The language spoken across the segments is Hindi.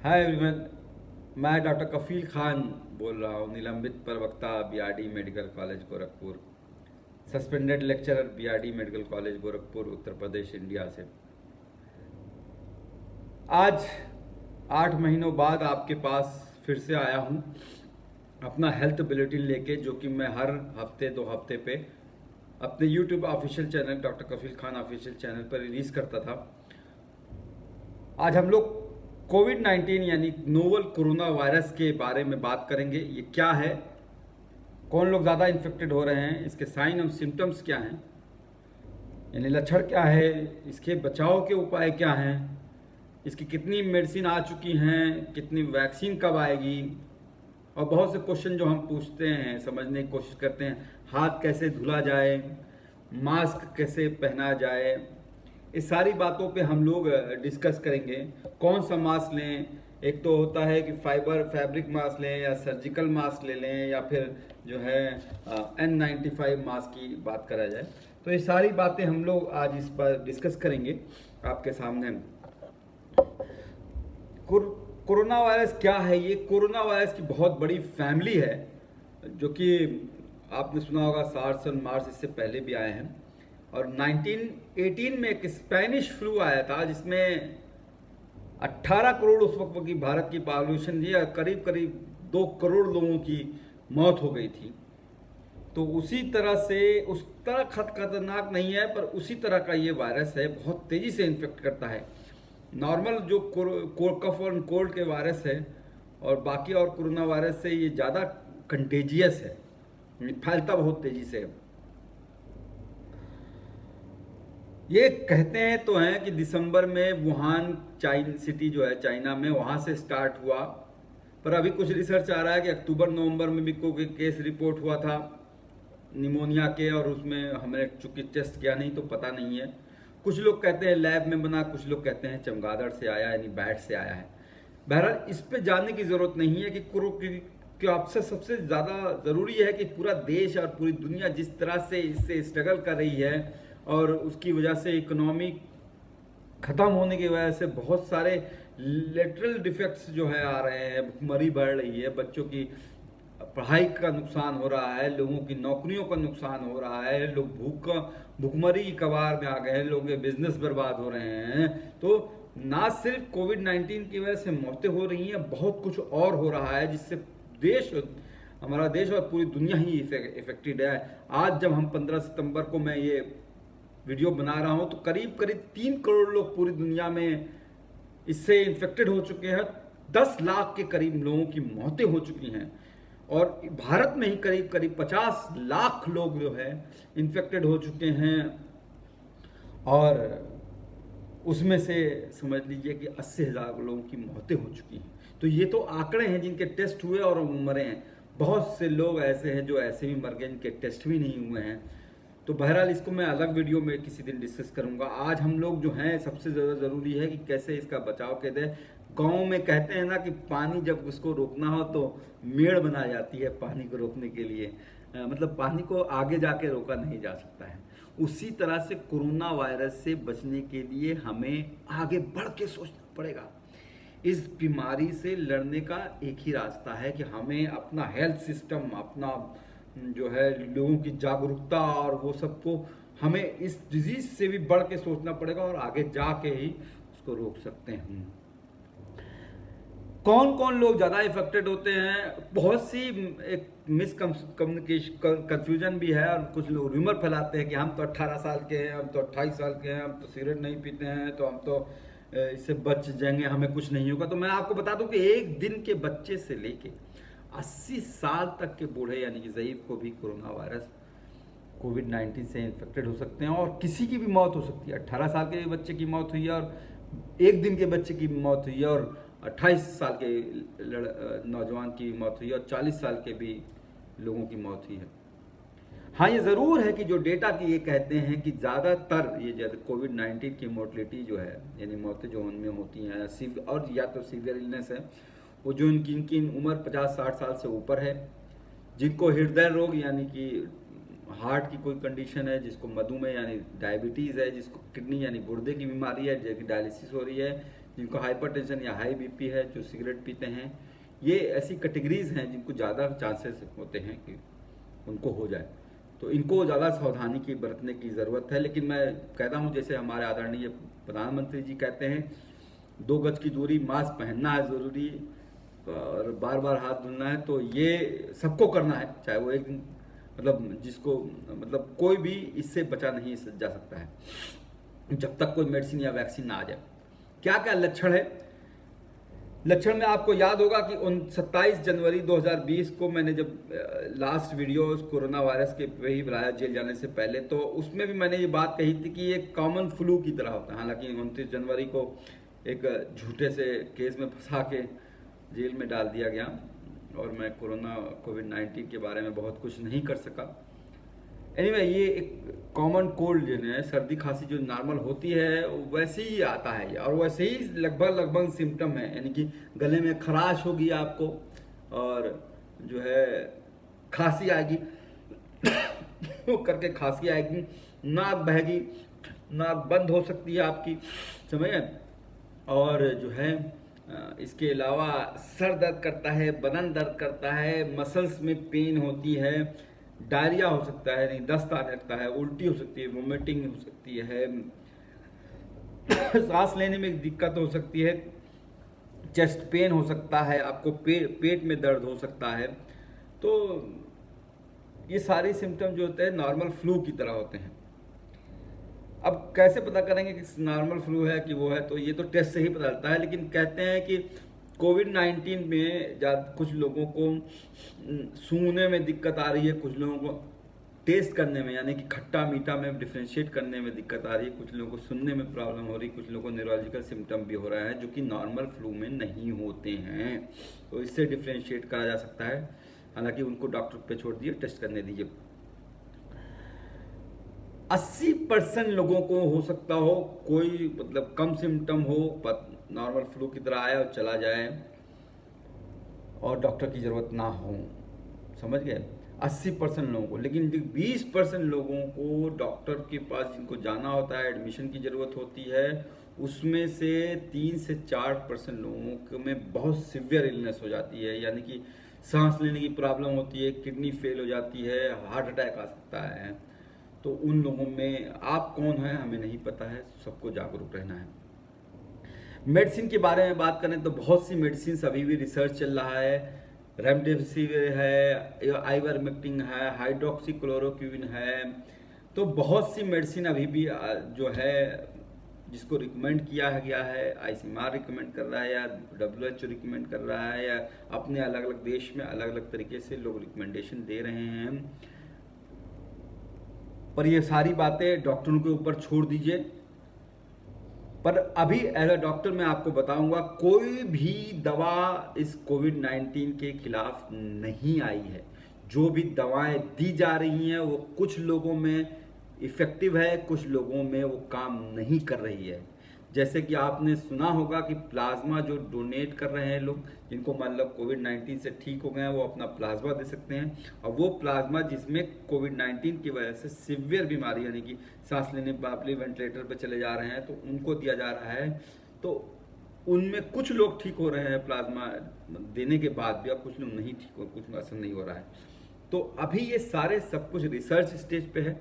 हाय एवरीवन। मैं डॉक्टर कफील खान बोल रहा हूँ, निलंबित प्रवक्ता BRD medical college Gorakhpur, suspended lecturer BRD medical college Gorakhpur, Uttar Pradesh, India से। आज 8 महीनों बाद आपके पास फिर से आया हूँ अपना हेल्थ बुलेटिन लेके, जो कि मैं हर हफ्ते 2 हफ्ते पे अपने YouTube official channel doctor Kafeel Khan official channel पर रिलीज़ करता था। आज हम लोग कोविड-19 यानी नोवल कोरोना वायरस के बारे में बात करेंगे। ये क्या है, कौन लोग ज़्यादा इन्फेक्टेड हो रहे हैं, इसके साइन और सिम्टम्स क्या हैं, यानी लक्षण क्या है, इसके बचाव के उपाय क्या हैं, इसकी कितनी मेडिसिन आ चुकी हैं, कितनी वैक्सीन कब आएगी, और बहुत से क्वेश्चन जो हम पूछते हैं, समझने की कोशिश करते हैं। हाथ कैसे धुला जाए, मास्क कैसे पहना जाए, इस सारी बातों पे हम लोग डिस्कस करेंगे। कौन सा मास्क लें, एक तो होता है कि फैब्रिक मास्क लें या सर्जिकल मास्क ले लें, या फिर जो है N95 मास्क की बात करा जाए। तो ये सारी बातें हम लोग आज इस पर डिस्कस करेंगे आपके सामने। कोरोना वायरस क्या है? ये कोरोना वायरस की बहुत बड़ी फैमिली है, जो कि आपने सुना होगा सार्स और मार्स इससे पहले भी आए हैं। और 1918 में एक स्पेनिश फ्लू आया था, जिसमें 18 करोड़ उस वक्त की भारत की पॉपुलेशन थी, करीब करीब 2 करोड़ लोगों की मौत हो गई थी। तो उसी तरह से, उस तरह खतरनाक नहीं है, पर उसी तरह का ये वायरस है, बहुत तेज़ी से इन्फेक्ट करता है। नॉर्मल जो कफ और कोल्ड के वायरस है और बाकी और कोरोना वायरस से ये ज़्यादा कंटेजियस है, फैलता बहुत तेज़ी से। ये कहते हैं तो हैं कि दिसंबर में वुहान सिटी जो है चाइना में, वहाँ से स्टार्ट हुआ, पर अभी कुछ रिसर्च आ रहा है कि अक्टूबर नवंबर में भी कोई केस रिपोर्ट हुआ था निमोनिया के, और उसमें हमने चूंकि टेस्ट किया नहीं तो पता नहीं है। कुछ लोग कहते हैं लैब में बना, कुछ लोग कहते हैं चमगादड़ से आया, यानी बैट से आया है। बहरहाल इस पे जानने की ज़रूरत नहीं है कि आपसे सबसे ज़्यादा ज़रूरी है कि पूरा देश और पूरी दुनिया जिस तरह से इससे स्ट्रगल कर रही है, और उसकी वजह से इकोनॉमी ख़त्म होने की वजह से बहुत सारे लेटरल डिफेक्ट्स जो है आ रहे हैं, भुखमरी बढ़ रही है, बच्चों की पढ़ाई का नुकसान हो रहा है, लोगों की नौकरियों का नुकसान हो रहा है, लोग भुखमरी की कगार में आ गए हैं, लोगों के बिजनेस बर्बाद हो रहे हैं। तो ना सिर्फ कोविड-19 की वजह से मौतें हो रही हैं, बहुत कुछ और हो रहा है, जिससे हमारा देश और पूरी दुनिया ही इफेक्टेड है। आज जब हम 15 सितंबर को मैं ये वीडियो बना रहा हूँ, तो करीब करीब 3 करोड़ लोग पूरी दुनिया में इससे इन्फेक्टेड हो चुके हैं। 10 लाख के करीब लोगों की मौतें हो चुकी हैं, और भारत में ही करीब करीब 50 लाख लोग जो है इन्फेक्टेड हो चुके हैं, और उसमें से समझ लीजिए कि 80,000 लोगों की मौतें हो चुकी हैं। तो ये तो आंकड़े हैं जिनके टेस्ट हुए और मरे हैं। बहुत से लोग ऐसे हैं जो ऐसे भी मर गए, जिनके टेस्ट भी नहीं हुए हैं। तो बहरहाल इसको मैं अलग वीडियो में किसी दिन डिस्कस करूंगा। आज हम लोग जो हैं, सबसे ज़्यादा ज़रूरी है कि कैसे इसका बचाव किया जाए। गाँव में कहते हैं ना कि पानी जब उसको रोकना हो तो मेड़ बना जाती है पानी को रोकने के लिए, मतलब पानी को आगे जाके रोका नहीं जा सकता है। उसी तरह से कोरोना वायरस से बचने के लिए हमें आगे बढ़ के सोचना पड़ेगा। इस बीमारी से लड़ने का एक ही रास्ता है कि हमें अपना हेल्थ सिस्टम, अपना जो है लोगों की जागरूकता और वो सबको, हमें इस डिजीज से भी बढ़ के सोचना पड़ेगा, और आगे जाके ही उसको रोक सकते हैं। कौन कौन लोग ज़्यादा इफेक्टेड होते हैं? बहुत सी एक मिसकम्युनिकेशन, कंफ्यूजन भी है, और कुछ लोग रूमर फैलाते हैं कि हम तो 18 साल के हैं, हम तो 28 साल के हैं, हम तो सिगरेट नहीं पीते हैं, तो हम तो इससे बच जाएंगे, हमें कुछ नहीं होगा। तो मैं आपको बता दूं कि एक दिन के बच्चे से लेके 80 साल तक के बूढ़े यानी कि ज़ईफ को भी कोरोना वायरस कोविड-19 से इन्फेक्टेड हो सकते हैं, और किसी की भी मौत हो सकती है। 18 साल के बच्चे की मौत हुई है, और एक दिन के बच्चे की मौत हुई है, और 28 साल के नौजवान की मौत हुई है, और 40 साल के भी लोगों की मौत हुई है। हाँ, ये ज़रूर है कि जो डेटा की ये कहते हैं कि ज़्यादातर ये कोविड-19 की मोर्टलिटी जो है, यानी मौतें जो उनमें होती हैं, और या तो सीवियर इलनेस है, वो जो इनकी उम्र 50-60 साल से ऊपर है, जिनको हृदय रोग यानी कि हार्ट की कोई कंडीशन है, जिसको मधुमेह यानी डायबिटीज़ है, जिसको किडनी यानी गुर्दे की बीमारी है, जैसे डायलिसिस हो रही है, जिनको हाइपरटेंशन या हाई बीपी है, जो सिगरेट पीते हैं, ये ऐसी कैटेगरीज हैं जिनको ज़्यादा चांसेस होते हैं कि उनको हो जाए। तो इनको ज़्यादा सावधानी की बरतने की ज़रूरत है। लेकिन मैं कहता हूँ, जैसे हमारे आदरणीय प्रधानमंत्री जी कहते हैं, 2 गज की दूरी, मास्क पहनना है ज़रूरी, और बार बार हाथ धुलना है। तो ये सबको करना है, चाहे वो एक दिन मतलब जिसको मतलब कोई भी इससे बचा नहीं जा सकता है जब तक कोई मेडिसिन या वैक्सीन ना आ जाए। क्या क्या लक्षण है? लक्षण में आपको याद होगा कि 27 जनवरी 2020 को मैंने जब लास्ट वीडियो कोरोना वायरस के पे ही बनाया जेल जाने से पहले, तो उसमें भी मैंने ये बात कही थी कि ये कॉमन फ्लू की तरह होता है। हालांकि 29 जनवरी को एक झूठे से केस में फंसा के जेल में डाल दिया गया और मैं कोविड-19 के बारे में बहुत कुछ नहीं कर सका। एनीवे, ये एक कॉमन कोल्ड जो है, सर्दी खांसी जो नॉर्मल होती है वैसे ही आता है, और वैसे ही लगभग सिम्टम है। यानी कि गले में खराश होगी आपको, और जो है खांसी आएगी वो करके खांसी आएगी, नाक बहेगी, नाक बंद हो सकती है आपकी, समझे। और जो है इसके अलावा सर दर्द करता है, बदन दर्द करता है, मसल्स में पेन होती है, डायरिया हो सकता है, नहीं दस्त आने लगता है, उल्टी हो सकती है, वोमिटिंग हो सकती है, सांस लेने में दिक्कत हो सकती है, चेस्ट पेन हो सकता है, आपको पेट में दर्द हो सकता है। तो ये सारे सिम्टम जो होते हैं नॉर्मल फ्लू की तरह होते हैं। अब कैसे पता करेंगे कि नॉर्मल फ्लू है कि वो है? तो ये तो टेस्ट से ही पता चलता है। लेकिन कहते हैं कि कोविड-19 में कुछ लोगों को सूंघने में दिक्कत आ रही है, कुछ लोगों को टेस्ट करने में, यानी कि खट्टा मीठा में डिफ्रेंशिएट करने में दिक्कत आ रही है, कुछ लोगों को सुनने में प्रॉब्लम हो रही, कुछ लोगों को न्यूरोलॉजिकल सिम्टम भी हो रहा है, जो कि नॉर्मल फ्लू में नहीं होते हैं। तो इससे डिफ्रेंशिएट करा जा सकता है। हालांकि उनको डॉक्टर पे छोड़ दिए, टेस्ट करने दीजिए। 80% लोगों को हो सकता हो कोई मतलब कम सिम्टम हो, नॉर्मल फ्लू की तरह आए और चला जाए और डॉक्टर की ज़रूरत ना हो, समझ गए। 80% लोगों को। लेकिन 20% लोगों को डॉक्टर के पास जिनको जाना होता है, एडमिशन की ज़रूरत होती है, उसमें से 3 से 4% लोगों में बहुत सिवियर इलनेस हो जाती है, यानी कि सांस लेने की प्रॉब्लम होती है, किडनी फेल हो जाती है, हार्ट अटैक आ सकता है। तो उन लोगों में आप कौन हैं हमें नहीं पता है, सबको जागरूक रहना है। मेडिसिन के बारे में बात करें तो बहुत सी मेडिसिन अभी भी रिसर्च चल रहा है। रेमडेसिविर है, आइवरमेक्टिन है, हाइड्रोक्सीक्लोरोक्विन है। तो बहुत सी मेडिसिन अभी भी जो है जिसको रिकमेंड किया गया है, आईसीएमआर रिकमेंड कर रहा है, या WHO रिकमेंड कर रहा है, या अपने अलग अलग देश में अलग अलग तरीके से लोग रिकमेंडेशन दे रहे हैं। पर ये सारी बातें डॉक्टरों के ऊपर छोड़ दीजिए। पर अभी एज अ डॉक्टर मैं आपको बताऊंगा, कोई भी दवा इस कोविड-19 के खिलाफ नहीं आई है। जो भी दवाएं दी जा रही हैं वो कुछ लोगों में इफ़ेक्टिव है, कुछ लोगों में वो काम नहीं कर रही है। जैसे कि आपने सुना होगा कि प्लाज्मा जो डोनेट कर रहे हैं लोग, जिनको मतलब कोविड-19 से ठीक हो गए हैं, वो अपना प्लाज्मा दे सकते हैं। और वो प्लाज्मा जिसमें कोविड-19 की वजह से सिवियर बीमारी, यानी कि सांस लेने पर वेंटिलेटर पर चले जा रहे हैं, तो उनको दिया जा रहा है। तो उनमें कुछ लोग ठीक हो रहे हैं प्लाज्मा देने के बाद भी, और कुछ लोग नहीं ठीक हो, कुछ असर नहीं हो रहा है। तो अभी ये सारे सब कुछ रिसर्च स्टेज पे है।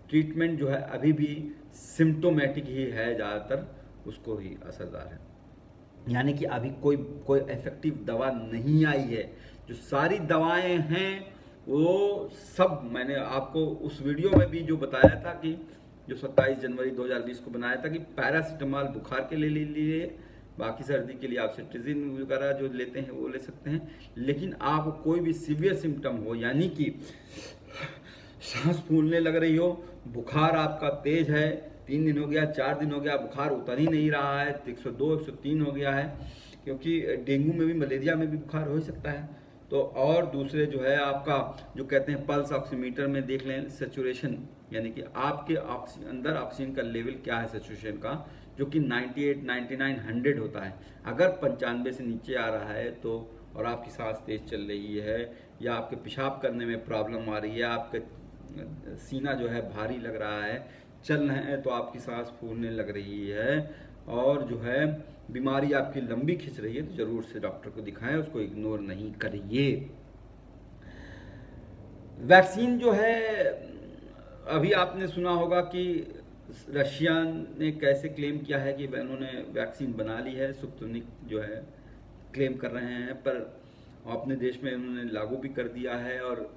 ट्रीटमेंट जो है अभी भी सिम्टोमेटिक ही है, ज़्यादातर उसको ही असरदार है। यानी कि अभी कोई इफेक्टिव दवा नहीं आई है। जो सारी दवाएं हैं वो सब मैंने आपको उस वीडियो में भी जो बताया था कि जो 27 जनवरी 2020 को बनाया था कि पैरासीटामॉल बुखार के लिए ले लीजिए, बाकी सर्दी के लिए आप सिट्रिजिन वगैरह जो लेते हैं वो ले सकते हैं। लेकिन आपको कोई भी सीवियर सिम्टम हो, यानी कि सांस फूलने लग रही हो, बुखार आपका तेज है, 3 दिन हो गया, 4 दिन हो गया, बुखार उतर ही नहीं रहा है, 102 103 हो गया है, क्योंकि डेंगू में भी मलेरिया में भी बुखार हो ही सकता है। तो और दूसरे जो है आपका जो कहते हैं पल्स ऑक्सीमीटर में देख लें सेचुरेशन, यानी कि आपके अंदर ऑक्सीजन का लेवल क्या है सेचुरेशन का, जो कि 98 99 100 होता है। अगर 95 से नीचे आ रहा है तो, और आपकी सांस तेज चल रही है, या आपके पेशाब करने में प्रॉब्लम आ रही है, आपके सीना जो है भारी लग रहा है, चल रहे हैं तो आपकी सांस फूलने लग रही है, और जो है बीमारी आपकी लंबी खिंच रही है तो ज़रूर से डॉक्टर को दिखाएं, उसको इग्नोर नहीं करिए। वैक्सीन जो है, अभी आपने सुना होगा कि रशिया ने कैसे क्लेम किया है कि उन्होंने वैक्सीन बना ली है, स्पुतनिक जो है क्लेम कर रहे हैं, पर अपने देश में उन्होंने लागू भी कर दिया है। और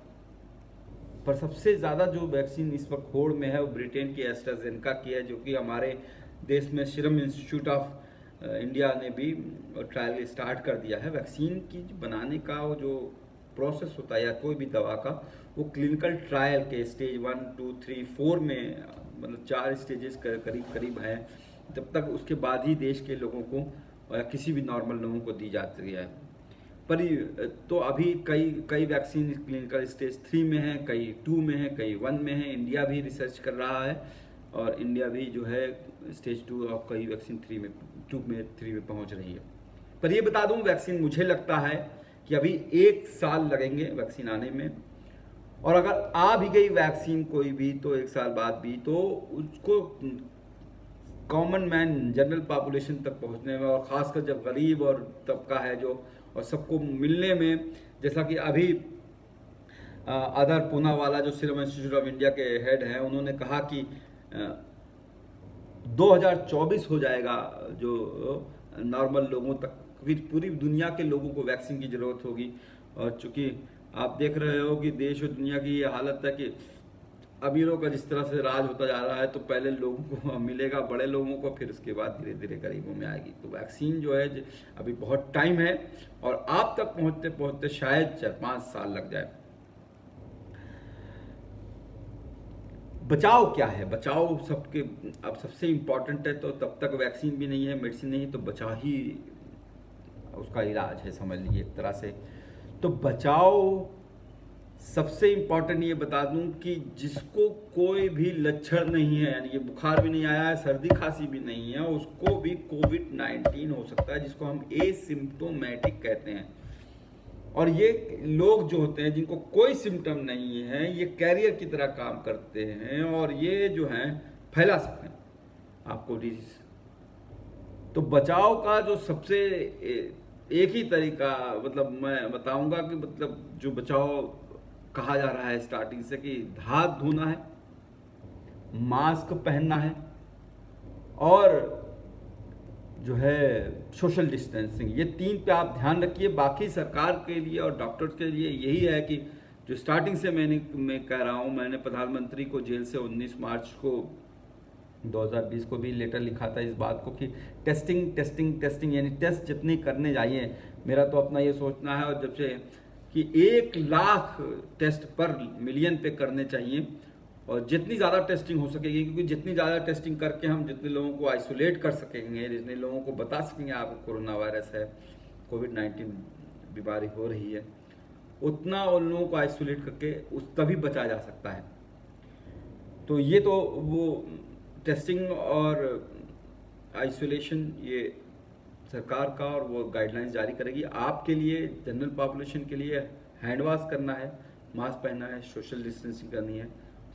पर सबसे ज़्यादा जो वैक्सीन इस वक्त होड़ में है वो ब्रिटेन की एस्ट्राजेनेका की है, जो कि हमारे देश में सीरम इंस्टीट्यूट ऑफ इंडिया ने भी ट्रायल स्टार्ट कर दिया है। वैक्सीन की बनाने का वो जो प्रोसेस होता है या कोई भी दवा का, वो क्लिनिकल ट्रायल के स्टेज 1, 2, 3, 4 में, मतलब 4 स्टेजेस करीब करीब हैं, तब तक उसके बाद ही देश के लोगों को या किसी भी नॉर्मल लोगों को दी जाती है। पर तो अभी कई वैक्सीन क्लिनिकल स्टेज 3 में है, कई 2 में है, कई 1 में है। इंडिया भी रिसर्च कर रहा है और इंडिया भी जो है स्टेज 2 और कई वैक्सीन 3 में पहुंच रही है। पर ये बता दूं, वैक्सीन मुझे लगता है कि अभी 1 साल लगेंगे वैक्सीन आने में, और अगर आ भी गई वैक्सीन कोई भी तो 1 साल बाद भी, तो उसको कॉमन मैन, जनरल पॉपुलेशन तक पहुंचने में, और ख़ासकर जब गरीब और तबका है जो, और सबको मिलने में, जैसा कि अभी आदर पूनावाला जो सीरम इंस्टीट्यूट ऑफ इंडिया के हेड हैं, उन्होंने कहा कि 2024 हो जाएगा जो नॉर्मल लोगों तक, क्योंकि पूरी दुनिया के लोगों को वैक्सीन की ज़रूरत होगी। और चूँकि आप देख रहे हो कि देश और दुनिया की ये हालत है कि अमीरों का जिस तरह से राज होता जा रहा है, तो पहले लोगों को मिलेगा, बड़े लोगों को, फिर उसके बाद धीरे धीरे गरीबों में आएगी। तो वैक्सीन जो है अभी बहुत टाइम है और आप तक पहुंचते पहुंचते शायद 4-5 साल लग जाए। बचाव क्या है? बचाव सबके अब सबसे इम्पॉर्टेंट है, तो तब तक वैक्सीन भी नहीं है, मेडिसिन नहीं, तो बचाव ही उसका इलाज है, समझ लीजिए एक तरह से। तो बचाव सबसे इम्पॉर्टेंट ये बता दूं कि जिसको कोई भी लक्षण नहीं है, यानी कि बुखार भी नहीं आया है, सर्दी खांसी भी नहीं है, उसको भी कोविड-19 हो सकता है, जिसको हम एसिम्प्टोमेटिक कहते हैं। और ये लोग जो होते हैं जिनको कोई सिम्टम नहीं है, ये कैरियर की तरह काम करते हैं और ये जो हैं फैला सकते हैं आपको डिजीज। तो बचाव का जो सबसे एक ही तरीका, मतलब मैं बताऊंगा कि मतलब जो बचाव कहा जा रहा है स्टार्टिंग से, कि हाथ धोना है, मास्क पहनना है, और जो है सोशल डिस्टेंसिंग, ये 3 पे आप ध्यान रखिए। बाकी सरकार के लिए और डॉक्टर्स के लिए यही है कि जो स्टार्टिंग से मैं कह रहा हूँ, मैंने प्रधानमंत्री को जेल से 19 मार्च को 2020 को भी लेटर लिखा था इस बात को कि टेस्टिंग टेस्टिंग टेस्टिंग, यानी टेस्ट जितनी करने चाहिए, मेरा तो अपना ये सोचना है, और जब से कि 1 लाख टेस्ट पर मिलियन पे करने चाहिए, और जितनी ज़्यादा टेस्टिंग हो सकेगी, क्योंकि जितनी ज़्यादा टेस्टिंग करके हम जितने लोगों को आइसोलेट कर सकेंगे, जितने लोगों को बता सकेंगे आपको कोरोना वायरस है, कोविड-19 बीमारी हो रही है, उतना उन लोगों को आइसोलेट करके तभी बचा जा सकता है। तो ये तो वो टेस्टिंग और आइसोलेशन ये सरकार का, और वो गाइडलाइंस जारी करेगी। आपके लिए, जनरल पॉपुलेशन के लिए हैंड वॉश करना है, मास्क पहनना है, सोशल डिस्टेंसिंग करनी है,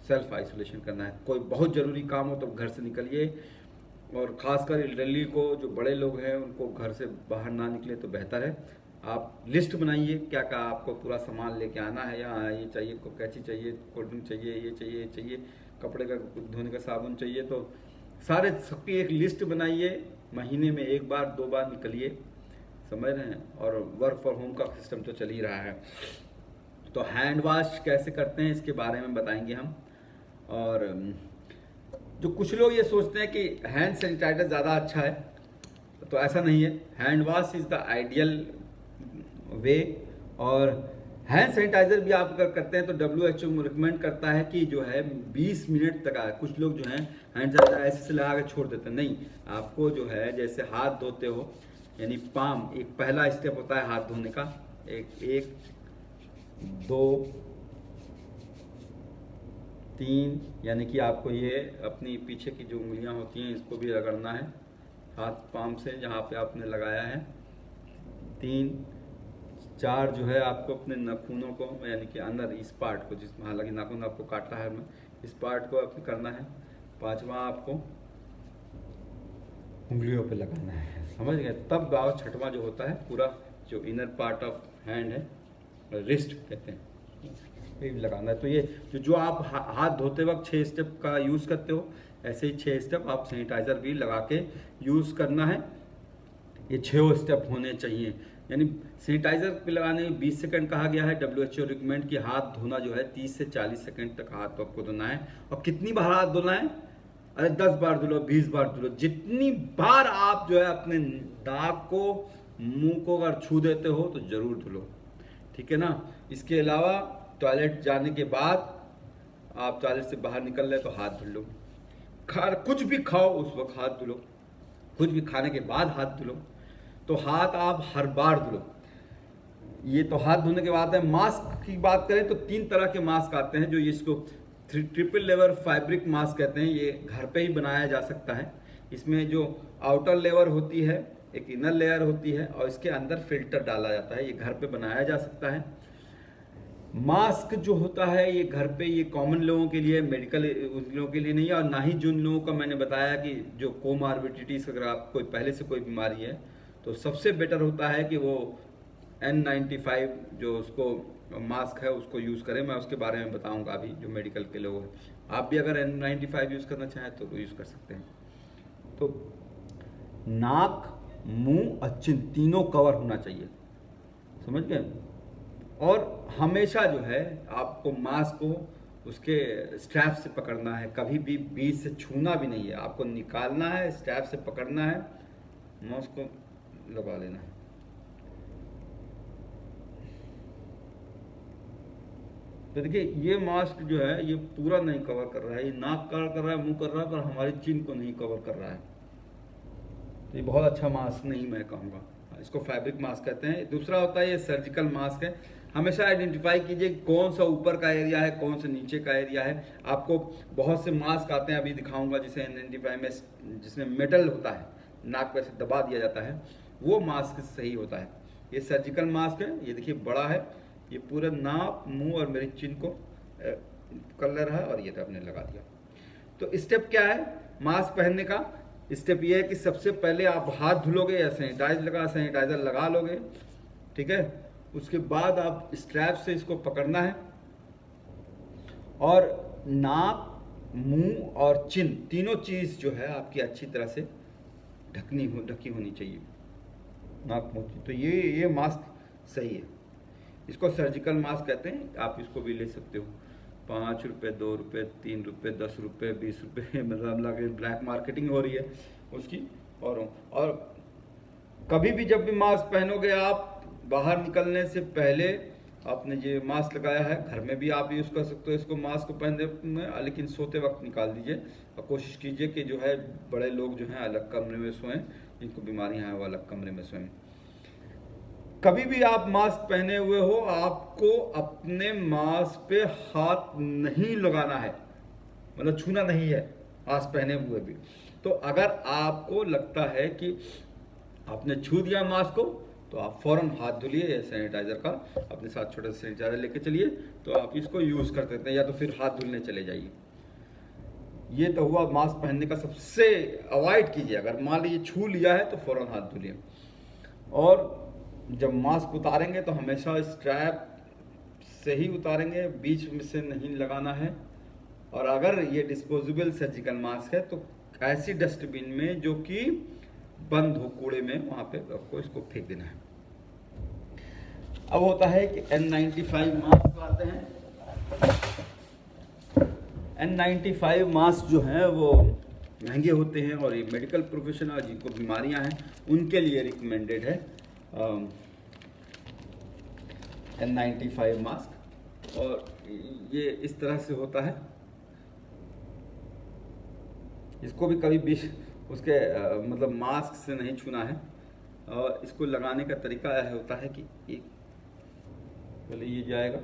सेल्फ आइसोलेशन करना है। कोई बहुत ज़रूरी काम हो तो घर से निकलिए, और ख़ासकर एल्डरली को, जो बड़े लोग हैं, उनको घर से बाहर ना निकले तो बेहतर है। आप लिस्ट बनाइए क्या क्या आपको पूरा सामान लेके आना है, यहाँ ये चाहिए, को कैंची चाहिए, कोल्ड ड्रिंक चाहिए, ये चाहिए, ये चाहिए, कपड़े का धोने का साबुन चाहिए, तो सारे सबकी एक लिस्ट बनाइए। महीने में 1 बार 2 बार निकलिए, समझ रहे हैं। और वर्क फ्रॉम होम का सिस्टम तो चल ही रहा है, तो हैंड वॉश कैसे करते हैं इसके बारे में बताएंगे हम। और जो कुछ लोग ये सोचते हैं कि हैंड सैनिटाइजर ज़्यादा अच्छा है, तो ऐसा नहीं है। Hand wash is the ideal way. और हैंड सैनिटाइजर भी आप अगर करते हैं तो WHO रिकमेंड करता है कि जो है 20 मिनट तक आए। कुछ लोग जो हैं हैंड सैनिटाइजर ऐसे से लगा के छोड़ देते हैं, नहीं, आपको जो है जैसे हाथ धोते हो, यानी पाम, एक पहला स्टेप होता है हाथ धोने का, 1 2 3, यानी कि आपको ये अपनी पीछे की जो उंगलियां होती हैं इसको भी रगड़ना है हाथ पाम से, जहाँ पे आपने लगाया है। 3 4 जो है आपको अपने नाखूनों को, यानी कि अंदर इस पार्ट को, जिसमें हालांकि नाखून आपको काट रहा है मैं, इस पार्ट को आपको करना है। 5वां आपको उंगलियों पे लगाना है, समझ गए। तब और छठवां जो होता है पूरा जो इनर पार्ट ऑफ हैंड है, रिस्ट कहते हैं, ये भी लगाना है। तो ये जो आप हाथ धोते वक्त 6 स्टेप का यूज़ करते हो, ऐसे ही 6 स्टेप आप सैनिटाइज़र भी लगा के यूज़ करना है। ये 6 स्टेप होने चाहिए। यानी सैनिटाइज़र पे लगाने में 20 सेकंड कहा गया है। WHO रिकमेंड कि हाथ धोना जो है 30 से 40 सेकंड तक हाथ आपको धोना है। और कितनी बार हाथ धोना है? अरे 10 बार धो लो, 20 बार धो लो, जितनी बार आप जो है अपने नाक को, मुंह को अगर छू देते हो तो ज़रूर धो लो, ठीक है ना। इसके अलावा टॉयलेट जाने के बाद आप टॉयलेट से बाहर निकल रहे तो हाथ धो लो। कुछ भी खाओ उस वक्त हाथ धो लो, कुछ भी खाने के बाद हाथ धो लो। तो हाथ आप हर बार धो लो। ये तो हाथ धोने के बाद है। मास्क की बात करें तो 3 तरह के मास्क आते हैं, जो इसको ट्रिपल लेयर फैब्रिक मास्क कहते हैं। ये घर पे ही बनाया जा सकता है। इसमें जो आउटर लेयर होती है, एक इनर लेयर होती है, और इसके अंदर फिल्टर डाला जाता है। ये घर पे बनाया जा सकता है। मास्क जो होता है ये घर पे, ये कॉमन लोगों के लिए, मेडिकल उन लोगों के लिए नहीं है। और ना ही जिन लोगों का मैंने बताया कि जो कोमार्बिडिटीज, अगर आप कोई पहले से कोई बीमारी है तो सबसे बेटर होता है कि वो N95 जो उसको मास्क है उसको यूज़ करें। मैं उसके बारे में बताऊंगा अभी, जो मेडिकल के लोग हैं। आप भी अगर N95 यूज़ करना चाहें तो यूज़ कर सकते हैं। तो नाक, मुंह और चिन तीनों कवर होना चाहिए, समझ गए। और हमेशा जो है आपको मास्क को उसके स्ट्रैप से पकड़ना है, कभी भी बीच से छूना भी नहीं है। आपको निकालना है, स्ट्रैप से पकड़ना है, मास्क को लगा लेना है। तो देखिए ये मास्क जो है ये पूरा नहीं कवर कर रहा है, ये नाक कवर कर रहा है, मुंह कर रहा है, पर हमारी चिन को नहीं कवर कर रहा है। तो ये बहुत अच्छा मास्क नहीं मैं कहूँगा, इसको फैब्रिक मास्क कहते हैं। दूसरा होता है ये सर्जिकल मास्क है। हमेशा आइडेंटिफाई कीजिए कौन सा ऊपर का एरिया है, कौन सा नीचे का एरिया है। आपको बहुत से मास्क आते हैं, अभी दिखाऊंगा, जिसे N95 में जिसमें मेटल होता है, नाक पे से दबा दिया जाता है, वो मास्क सही होता है। ये सर्जिकल मास्क है, ये देखिए बड़ा है, ये पूरा नाक, मुंह और मेरी चिन को कर ले रहा है, और ये तो आपने लगा दिया। तो स्टेप क्या है मास्क पहनने का? स्टेप ये है कि सबसे पहले आप हाथ धुलोगे या सैनिटाइजर लगा लोगे, ठीक है। उसके बाद आप स्ट्रैप से इसको पकड़ना है, और नाक, मुंह और चिन तीनों चीज़ जो है आपकी अच्छी तरह से ढकी होनी चाहिए, नाक, मुंह, चिन। तो ये मास्क सही है। इसको सर्जिकल मास्क कहते हैं। आप इसको भी ले सकते हो, 5 रुपये, 2 रुपये, 3 रुपये, 10 रुपये, 20 रुपये, मतलब लगे ब्लैक मार्केटिंग हो रही है उसकी। और कभी भी जब भी मास्क पहनोगे आप, बाहर निकलने से पहले आपने ये मास्क लगाया है, घर में भी आप यूज़ कर सकते हो इसको, मास्क को पहनने में, लेकिन सोते वक्त निकाल दीजिए। और कोशिश कीजिए कि जो है बड़े लोग जो हैं अलग कमरे में सोएं, जिनको बीमारियाँ हैं वो अलग कमरे में सोएं। कभी भी आप मास्क पहने हुए हो, आपको अपने मास्क पे हाथ नहीं लगाना है, मतलब छूना नहीं है मास्क पहने हुए भी। तो अगर आपको लगता है कि आपने छू दिया मास्क को, तो आप फ़ौरन हाथ धुलिए, या सैनिटाइज़र का अपने साथ छोटा सा सैनिटाइज़र लेके चलिए, तो आप इसको यूज़ कर सकते हैं, या तो फिर हाथ धुलने चले जाइए। ये तो हुआ मास्क पहनने का। सबसे अवॉइड कीजिए, अगर मान लीजिए छू लिया है तो फ़ौरन हाथ धुलिए। और जब मास्क उतारेंगे तो हमेशा स्ट्रैप से ही उतारेंगे, बीच में से नहीं लगाना है। और अगर ये डिस्पोजेबल सर्जिकल मास्क है तो ऐसी डस्टबिन में जो कि बंद हो, कूड़े में, वहाँ पे आपको इसको फेंक देना है। अब होता है कि N95 मास्क आते हैं। N95 मास्क जो हैं वो महंगे होते हैं, और ये मेडिकल प्रोफेशनल जिनको बीमारियां हैं उनके लिए रिकमेंडेड है N95 मास्क। और ये इस तरह से होता है। इसको भी कभी भी उसके मतलब मास्क से नहीं छूना है। और इसको लगाने का तरीका यह होता है कि एक पहले ये जाएगा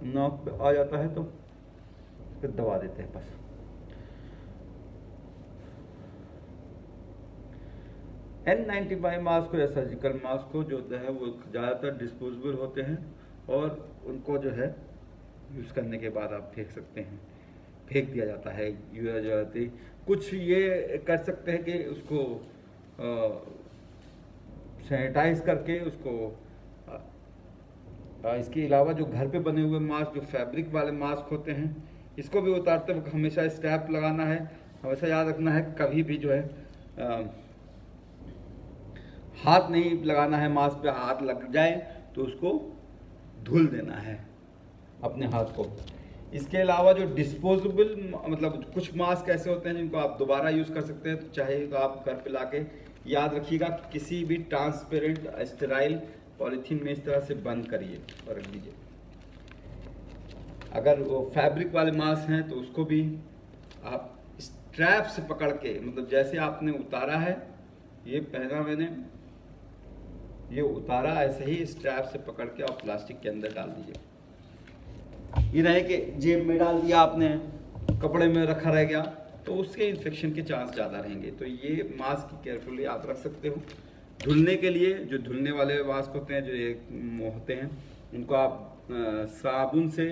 नाक पे आ जाता है, तो फिर दबा देते हैं बस। N95 मास्क को या सर्जिकल मास्क को जो है वो ज़्यादातर डिस्पोजेबल होते हैं, और उनको जो है यूज़ करने के बाद आप फेंक सकते हैं। फेंक दिया जाता है, यूज जाती। कुछ ये कर सकते हैं कि उसको सैनिटाइज करके उसको इसके अलावा जो घर पे बने हुए मास्क, जो फैब्रिक वाले मास्क होते हैं, इसको भी उतारते वक्त हमेशा स्ट्रैप लगाना है। हमेशा याद रखना है कभी भी जो है हाथ नहीं लगाना है, मास्क पे हाथ लग जाए तो उसको धुल देना है अपने हाथ को। इसके अलावा जो डिस्पोजेबल मतलब कुछ मास्क ऐसे होते हैं जिनको आप दोबारा यूज़ कर सकते हैं, तो चाहे तो आप घर पे लाके याद रखिएगा किसी भी ट्रांसपेरेंट स्टेराइल पॉलीथीन में इस तरह से बंद करिए और रख दीजिए। अगर वो फैब्रिक वाले मास्क हैं तो उसको भी आप स्ट्रैप से पकड़ के, मतलब जैसे आपने उतारा है, ये पहना मैंने, ये उतारा, ऐसे ही स्ट्रैप से पकड़ के आप प्लास्टिक के अंदर डाल दीजिए। ये नहीं कि जेब में डाल दिया आपने, कपड़े में रखा रह गया, तो उसके इन्फेक्शन के चांस ज़्यादा रहेंगे। तो ये मास्क केयरफुली आप रख सकते हो। धुलने के लिए जो धुलने वाले मास्क होते हैं, जो ये होते हैं, उनको आप साबुन से,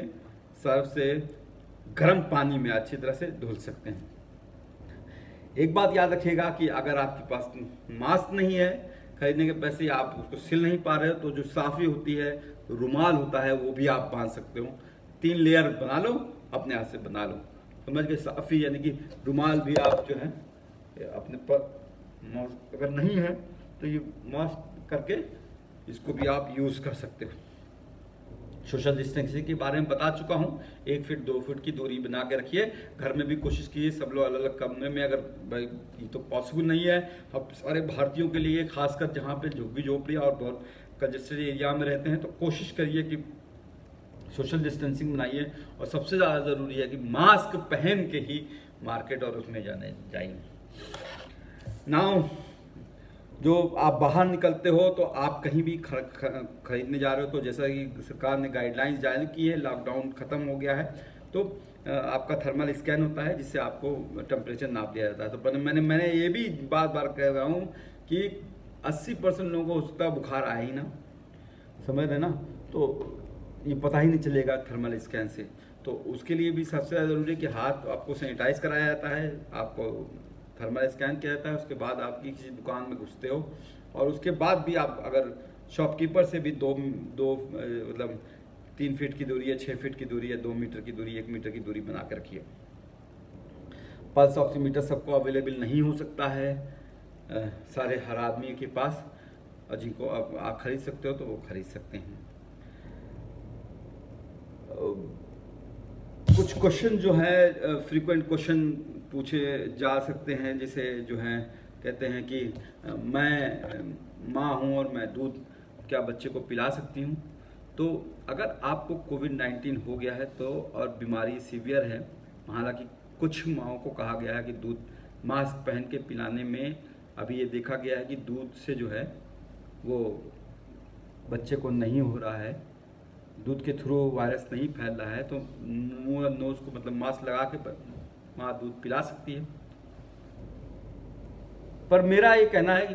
सर्फ से, गर्म पानी में अच्छी तरह से धुल सकते हैं। एक बात याद रखिएगा कि अगर आपके पास मास्क नहीं है, खरीदने के पैसे आप उसको सिल नहीं पा रहे हो, तो जो साफ़ी होती है, रुमाल होता है, वो भी आप बांध सकते हो। 3 लेयर बना लो, अपने हाथ से बना लो, समझ के। साफ़ी यानी कि रुमाल भी आप जो है अपने पर, मास्क अगर नहीं है तो ये मास्क करके इसको भी आप यूज़ कर सकते हो। सोशल डिस्टेंसिंग के बारे में बता चुका हूँ। 1 फीट 2 फीट की दूरी बना के रखिए। घर में भी कोशिश कीजिए सब लोग अलग अलग कमरे में, अगर भाई ये तो पॉसिबल नहीं है अब सारे भारतीयों के लिए, खासकर जहाँ पे झुग्गी झोपड़ियाँ और बहुत कंजेस्टेड एरिया में रहते हैं, तो कोशिश करिए कि सोशल डिस्टेंसिंग बनाइए। और सबसे ज़्यादा ज़रूरी है कि मास्क पहन के ही मार्केट और उसमें जाइए। नाउ जो आप बाहर निकलते हो तो आप कहीं भी खरीदने जा रहे हो, तो जैसा कि सरकार ने गाइडलाइंस जारी की है, लॉकडाउन ख़त्म हो गया है, तो आपका थर्मल स्कैन होता है जिससे आपको टेम्परेचर नाप दिया जाता है। तो मैंने ये भी बार कह रहा हूँ कि 80% लोगों को उसका बुखार आया ही ना, समझ रहे ना, तो ये पता ही नहीं चलेगा थर्मल स्कैन से। तो उसके लिए भी सबसे ज़्यादा ज़रूरी है कि हाथ आपको सैनिटाइज कराया जाता है, आपको थर्मल स्कैन किया जाता है, उसके बाद आपकी किसी दुकान में घुसते हो, और उसके बाद भी आप अगर शॉपकीपर से भी दो मतलब 3 फीट की दूरी है, 6 फीट की दूरी है, 2 मीटर की दूरी, 1 मीटर की दूरी बना के रखिए। पल्स ऑक्सीमीटर सबको अवेलेबल नहीं हो सकता है सारे हर आदमी के पास, और जिनको आप खरीद सकते हो तो वो खरीद सकते हैं। कुछ क्वेश्चन जो है फ्रीक्वेंट क्वेश्चन पूछे जा सकते हैं, जैसे जो है कहते हैं कि मैं माँ हूँ और मैं दूध क्या बच्चे को पिला सकती हूँ। तो अगर आपको कोविड-19 हो गया है तो, और बीमारी सीवियर है, हालांकि कुछ माँओं को कहा गया है कि दूध मास्क पहन के पिलाने में अभी ये देखा गया है कि दूध से जो है वो बच्चे को नहीं हो रहा है, दूध के थ्रू वायरस नहीं फैल रहा है, तो मुंह और नोज़ को मतलब मास्क लगा के माँ दूध पिला सकती है। पर मेरा ये कहना है कि